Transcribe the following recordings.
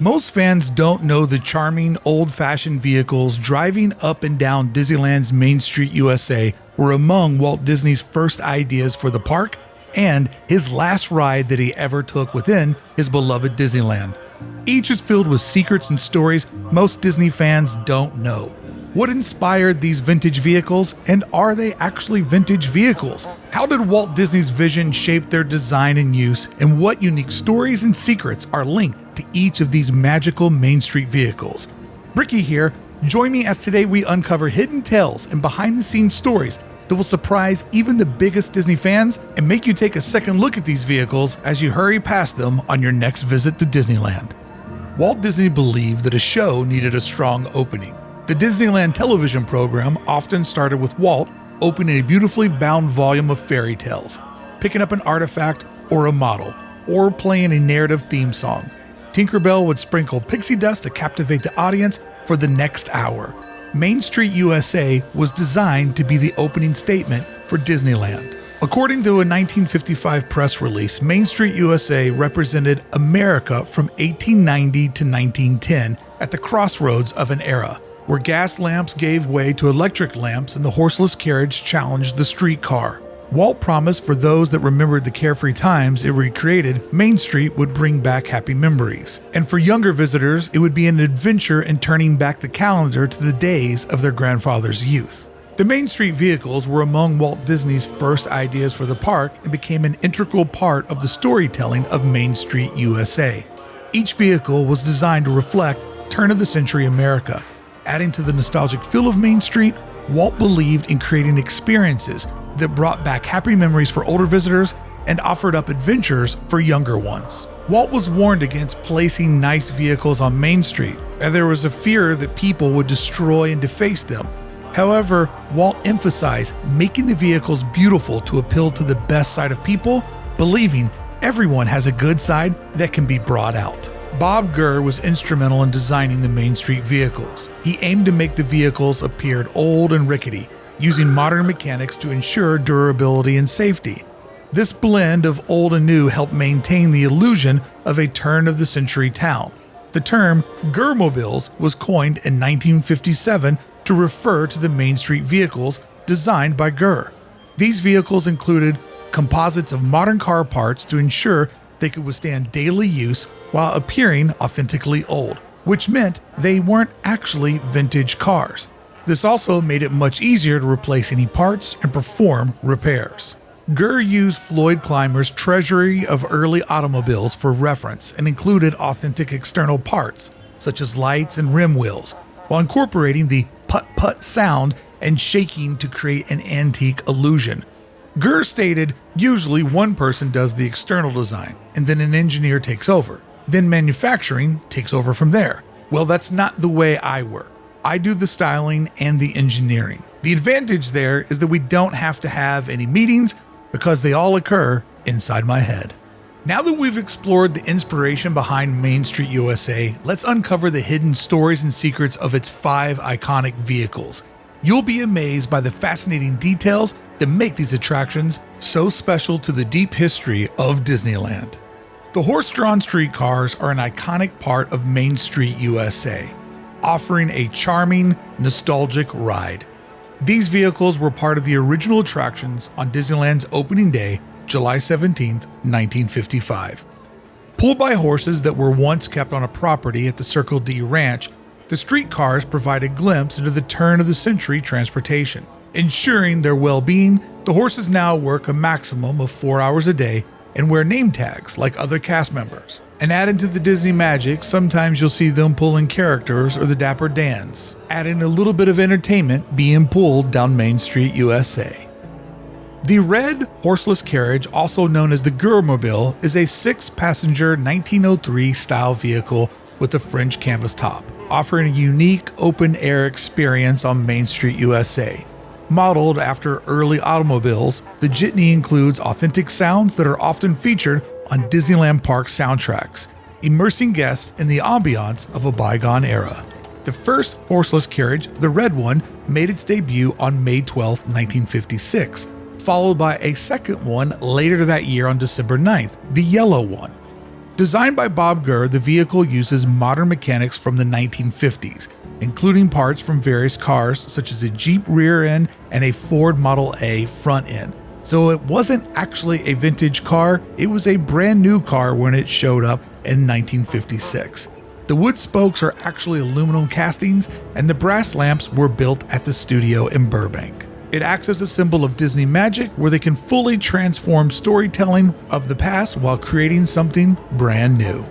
Most fans don't know the charming, old-fashioned vehicles driving up and down Disneyland's Main Street, USA were among Walt Disney's first ideas for the park and his last ride that he ever took within his beloved Disneyland. Each is filled with secrets and stories most Disney fans don't know. What inspired these vintage vehicles, and are they actually vintage vehicles? How did Walt Disney's vision shape their design and use, and what unique stories and secrets are linked to each of these magical Main Street vehicles? Brickey here. Join me as today we uncover hidden tales and behind-the-scenes stories that will surprise even the biggest Disney fans and make you take a second look at these vehicles as you hurry past them on your next visit to Disneyland. Walt Disney believed that a show needed a strong opening. The Disneyland television program often started with Walt opening a beautifully bound volume of fairy tales, picking up an artifact or a model, or playing a narrative theme song. Tinkerbell would sprinkle pixie dust to captivate the audience for the next hour. Main Street USA was designed to be the opening statement for Disneyland. According to a 1955 press release, Main Street USA represented America from 1890 to 1910 at the crossroads of an era, where gas lamps gave way to electric lamps and the horseless carriage challenged the streetcar. Walt promised for those that remembered the carefree times it recreated, Main Street would bring back happy memories. And for younger visitors, it would be an adventure in turning back the calendar to the days of their grandfather's youth. The Main Street vehicles were among Walt Disney's first ideas for the park and became an integral part of the storytelling of Main Street USA. Each vehicle was designed to reflect turn-of-the-century America. Adding to the nostalgic feel of Main Street, Walt believed in creating experiences that brought back happy memories for older visitors and offered up adventures for younger ones. Walt was warned against placing nice vehicles on Main Street, and there was a fear that people would destroy and deface them. However, Walt emphasized making the vehicles beautiful to appeal to the best side of people, believing everyone has a good side that can be brought out. Bob Gurr was instrumental in designing the Main Street vehicles. He aimed to make the vehicles appear old and rickety, using modern mechanics to ensure durability and safety. This blend of old and new helped maintain the illusion of a turn-of-the-century town. The term Gurrmobiles was coined in 1957 to refer to the Main Street vehicles designed by Gurr. These vehicles included composites of modern car parts to ensure they could withstand daily use while appearing authentically old, which meant they weren't actually vintage cars. This also made it much easier to replace any parts and perform repairs. Gurr used Floyd Clymer's treasury of early automobiles for reference and included authentic external parts, such as lights and rim wheels, while incorporating the putt-putt sound and shaking to create an antique illusion. Gurr stated, usually one person does the external design, and then an engineer takes over. Then manufacturing takes over from there. Well, that's not the way I work. I do the styling and the engineering. The advantage there is that we don't have to have any meetings because they all occur inside my head. Now that we've explored the inspiration behind Main Street USA, let's uncover the hidden stories and secrets of its 5 iconic vehicles. You'll be amazed by the fascinating details that make these attractions so special to the deep history of Disneyland. The horse-drawn streetcars are an iconic part of Main Street USA, offering a charming, nostalgic ride. These vehicles were part of the original attractions on Disneyland's opening day, July 17, 1955. Pulled by horses that were once kept on a property at the Circle D Ranch, the streetcars provide a glimpse into the turn-of-the-century transportation. Ensuring their well-being, the horses now work a maximum of 4 hours a day and wear name tags like other cast members. And added to the Disney magic, sometimes you'll see them pulling characters or the Dapper Dans, adding a little bit of entertainment being pulled down Main Street, USA. The red horseless carriage, also known as the Gurrmobile, is a 6-passenger 1903 style vehicle with a French canvas top, offering a unique open-air experience on Main Street, USA. Modeled after early automobiles, the Jitney includes authentic sounds that are often featured on Disneyland Park soundtracks, immersing guests in the ambiance of a bygone era. The first horseless carriage, the red one, made its debut on May 12, 1956, followed by a second one later that year on December 9th, the yellow one. Designed by Bob Gurr, the vehicle uses modern mechanics from the 1950s, including parts from various cars such as a Jeep rear end and a Ford Model A front end. So it wasn't actually a vintage car, it was a brand new car when it showed up in 1956. The wood spokes are actually aluminum castings, and the brass lamps were built at the studio in Burbank. It acts as a symbol of Disney magic, where they can fully transform storytelling of the past while creating something brand new.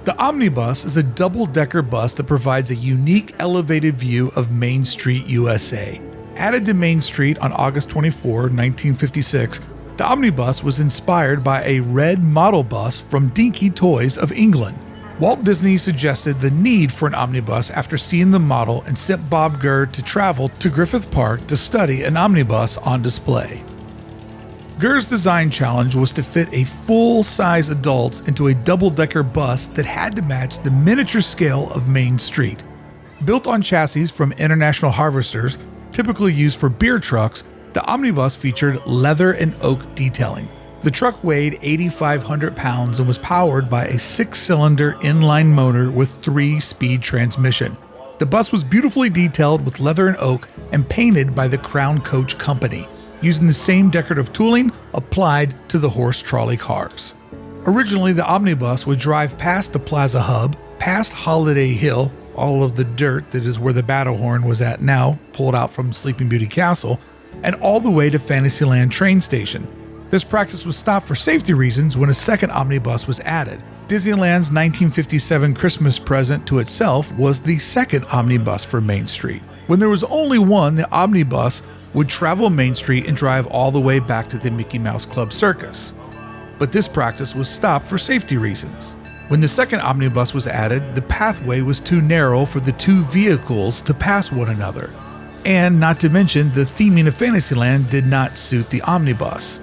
The Omnibus is a double-decker bus that provides a unique elevated view of Main Street, USA. Added to Main Street on August 24, 1956, the Omnibus was inspired by a red model bus from Dinky Toys of England. Walt Disney suggested the need for an omnibus after seeing the model and sent Bob Gurr to travel to Griffith Park to study an omnibus on display. Gurr's design challenge was to fit a full-size adults into a double-decker bus that had to match the miniature scale of Main Street. Built on chassis from International Harvesters, typically used for beer trucks, the omnibus featured leather and oak detailing. The truck weighed 8,500 pounds and was powered by a 6-cylinder inline motor with 3-speed transmission. The bus was beautifully detailed with leather and oak and painted by the Crown Coach Company, using the same decorative tooling applied to the horse trolley cars. Originally, the omnibus would drive past the Plaza Hub, past Holiday Hill, all of the dirt that is where the Battlehorn was at now, pulled out from Sleeping Beauty Castle, and all the way to Fantasyland train station. This practice was stopped for safety reasons when a second omnibus was added. Disneyland's 1957 Christmas present to itself was the second omnibus for Main Street. When there was only one, the omnibus would travel Main Street and drive all the way back to the Mickey Mouse Club Circus. But this practice was stopped for safety reasons. When the second omnibus was added, the pathway was too narrow for the two vehicles to pass one another. And not to mention, the theming of Fantasyland did not suit the omnibus.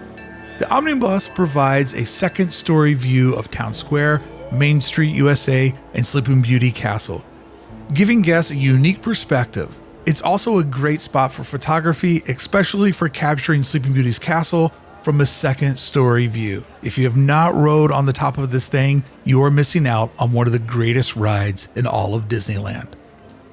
The omnibus provides a second-story view of Town Square, Main Street, USA, and Sleeping Beauty Castle, giving guests a unique perspective. It's also a great spot for photography, especially for capturing Sleeping Beauty's castle from a second-story view. If you have not rode on the top of this thing, you are missing out on one of the greatest rides in all of Disneyland.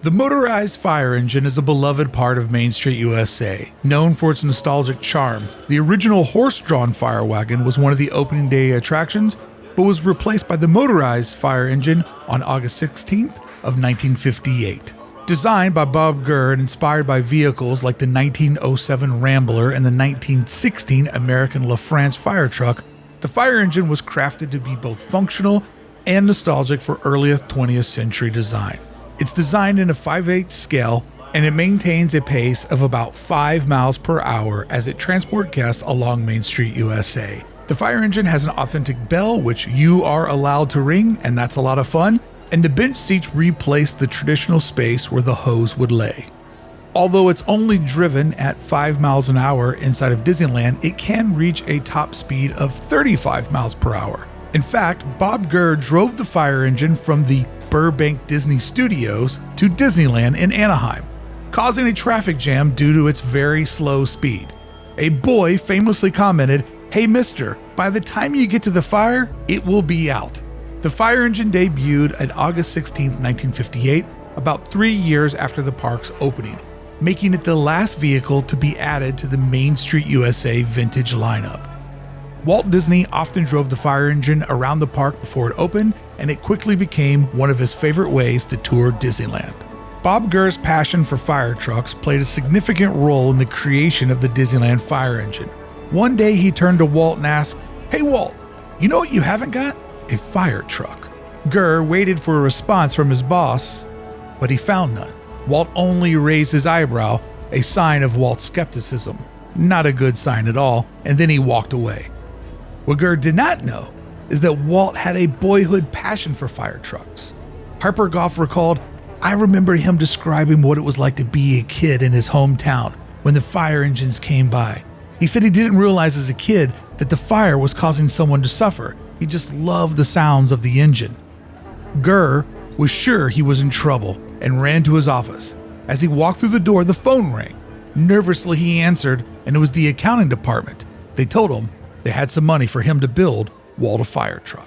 The motorized fire engine is a beloved part of Main Street, USA. Known for its nostalgic charm, the original horse-drawn fire wagon was one of the opening day attractions, but was replaced by the motorized fire engine on August 16th of 1958. Designed by Bob Gurr and inspired by vehicles like the 1907 Rambler and the 1916 American LaFrance fire truck, the fire engine was crafted to be both functional and nostalgic for earliest 20th century design. It's designed in a 5/8 scale, and it maintains a pace of about 5 miles per hour as it transports guests along Main Street, USA. The fire engine has an authentic bell, which you are allowed to ring, and that's a lot of fun, and the bench seats replace the traditional space where the hose would lay. Although it's only driven at 5 miles an hour inside of Disneyland, it can reach a top speed of 35 miles per hour. In fact, Bob Gurr drove the fire engine from the Burbank Disney Studios to Disneyland in Anaheim, causing a traffic jam due to its very slow speed. A boy famously commented, "Hey mister, by the time you get to the fire, it will be out." The fire engine debuted on August 16, 1958, about 3 years after the park's opening, making it the last vehicle to be added to the Main Street USA vintage lineup. Walt Disney often drove the fire engine around the park before it opened, and it quickly became one of his favorite ways to tour Disneyland. Bob Gurr's passion for fire trucks played a significant role in the creation of the Disneyland fire engine. One day he turned to Walt and asked, "Hey Walt, you know what you haven't got? A fire truck." Gurr waited for a response from his boss, but he found none. Walt only raised his eyebrow, a sign of Walt's skepticism. Not a good sign at all, and then he walked away. What Gurr did not know is that Walt had a boyhood passion for fire trucks. Harper Goff recalled, "I remember him describing what it was like to be a kid in his hometown when the fire engines came by. He said he didn't realize as a kid that the fire was causing someone to suffer. He just loved the sounds of the engine." Gurr was sure he was in trouble and ran to his office. As he walked through the door, the phone rang. Nervously, he answered, and it was the accounting department. They told him they had some money for him to build Walt a fire truck.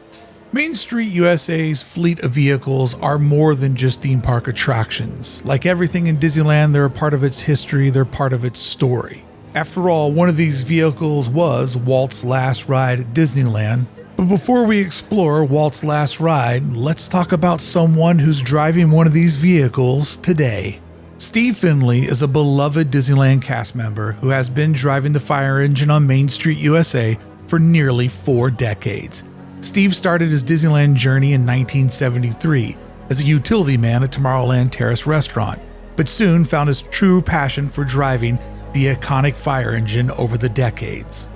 Main Street USA's fleet of vehicles are more than just theme park attractions. Like everything in Disneyland, they're a part of its history, they're part of its story. After all, one of these vehicles was Walt's last ride at Disneyland. But before we explore Walt's last ride, let's talk about someone who's driving one of these vehicles today. Steve Finley is a beloved Disneyland cast member who has been driving the fire engine on Main Street USA for nearly 4 decades. Steve started his Disneyland journey in 1973 as a utility man at Tomorrowland Terrace Restaurant, but soon found his true passion for driving the iconic fire engine over the decades.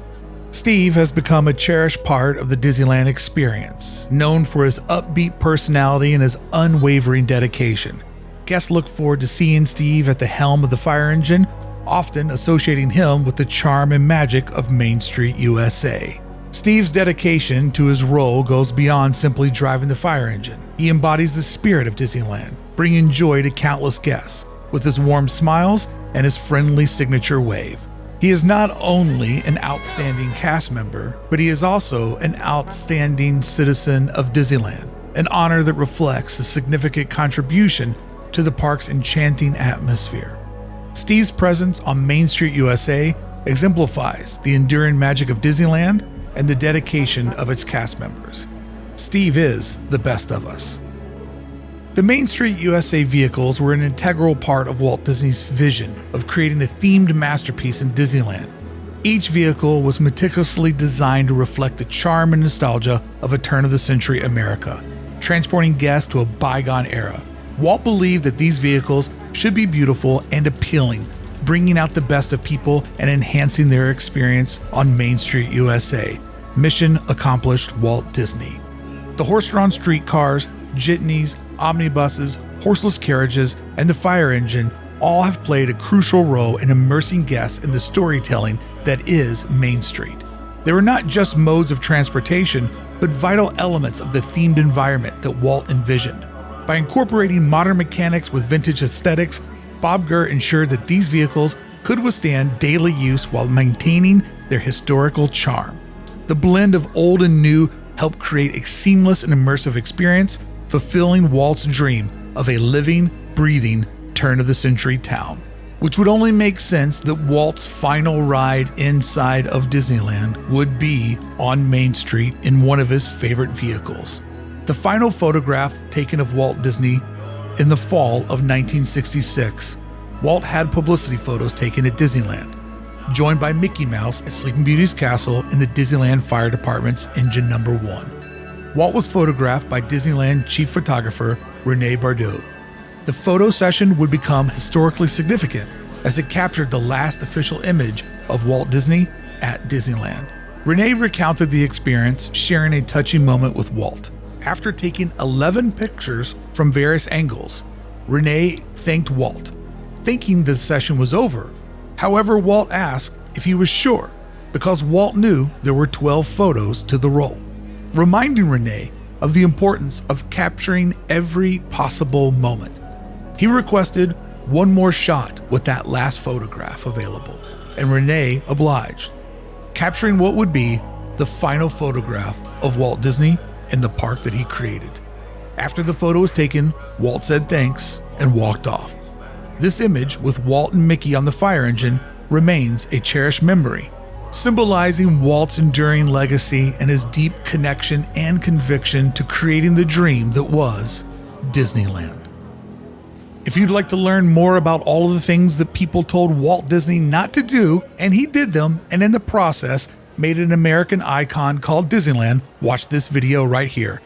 Steve has become a cherished part of the Disneyland experience, known for his upbeat personality and his unwavering dedication. Guests look forward to seeing Steve at the helm of the fire engine, often associating him with the charm and magic of Main Street USA. Steve's dedication to his role goes beyond simply driving the fire engine. He embodies the spirit of Disneyland, bringing joy to countless guests with his warm smiles and his friendly signature wave. He is not only an outstanding cast member, but he is also an outstanding citizen of Disneyland, an honor that reflects a significant contribution to the park's enchanting atmosphere. Steve's presence on Main Street USA exemplifies the enduring magic of Disneyland and the dedication of its cast members. Steve is the best of us. The Main Street USA vehicles were an integral part of Walt Disney's vision of creating a themed masterpiece in Disneyland. Each vehicle was meticulously designed to reflect the charm and nostalgia of a turn-of-the-century America, transporting guests to a bygone era. Walt believed that these vehicles should be beautiful and appealing, bringing out the best of people and enhancing their experience on Main Street USA. Mission accomplished, Walt Disney. The horse-drawn streetcars, jitneys, omnibuses, horseless carriages, and the fire engine all have played a crucial role in immersing guests in the storytelling that is Main Street. They were not just modes of transportation, but vital elements of the themed environment that Walt envisioned. By incorporating modern mechanics with vintage aesthetics, Bob Gurr ensured that these vehicles could withstand daily use while maintaining their historical charm. The blend of old and new helped create a seamless and immersive experience, fulfilling Walt's dream of a living, breathing, turn-of-the-century town. Which would only make sense that Walt's final ride inside of Disneyland would be on Main Street in one of his favorite vehicles. The final photograph taken of Walt Disney in the fall of 1966, Walt had publicity photos taken at Disneyland, joined by Mickey Mouse at Sleeping Beauty's castle in the Disneyland Fire Department's engine number 1. Walt was photographed by Disneyland chief photographer Rene Bardot. The photo session would become historically significant as it captured the last official image of Walt Disney at Disneyland. Rene recounted the experience, sharing a touching moment with Walt. After taking 11 pictures from various angles, Rene thanked Walt, thinking the session was over. However, Walt asked if he was sure, because Walt knew there were 12 photos to the roll, reminding Rene of the importance of capturing every possible moment. He requested one more shot with that last photograph available, and Rene obliged, capturing what would be the final photograph of Walt Disney in the park that he created. After the photo was taken, Walt said thanks and walked off. This image with Walt and Mickey on the fire engine remains a cherished memory, symbolizing Walt's enduring legacy and his deep connection and conviction to creating the dream that was Disneyland. If you'd like to learn more about all of the things that people told Walt Disney not to do, and he did them, and in the process made an American icon called Disneyland, watch this video right here.